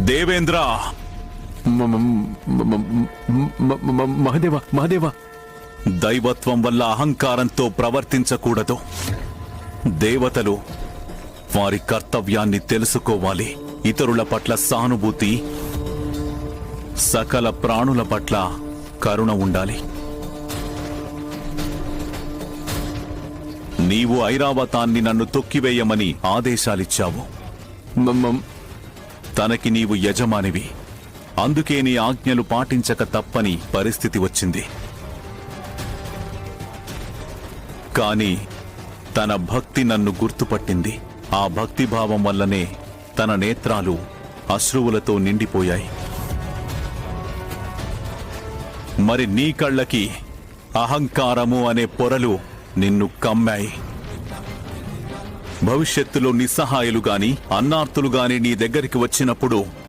దేవేంద్ర! మహాదేవా, మహాదేవా! దైవత్వం వల్ల అహంకారంతో ప్రవర్తించకూడదు. దేవతలు వారి కర్తవ్యాన్ని తెలుసుకోవాలి. ఇతరుల పట్ల సానుభూతి, సకల ప్రాణుల పట్ల కరుణ ఉండాలి. నీవు ఐరావతాన్ని నన్ను తొక్కివేయమని ఆదేశాలిచ్చావు. తనకి నీవు యజమానివి, అందుకే నీ ఆజ్ఞలు పాటించక తప్పని పరిస్థితి వచ్చింది. కాని తన భక్తి నన్ను గుర్తుపట్టింది. ఆ భక్తిభావం వల్లనే తన నేత్రాలు అశ్రువులతో నిండిపోయాయి. మరి నీ కళ్ళకి అహంకారము అనే పొరలు నిన్ను కమ్మాయి. భవిష్యత్తులో నిస్సహాయులు గాని అన్నార్తులు గాని నీ దగ్గరికి వచ్చినప్పుడు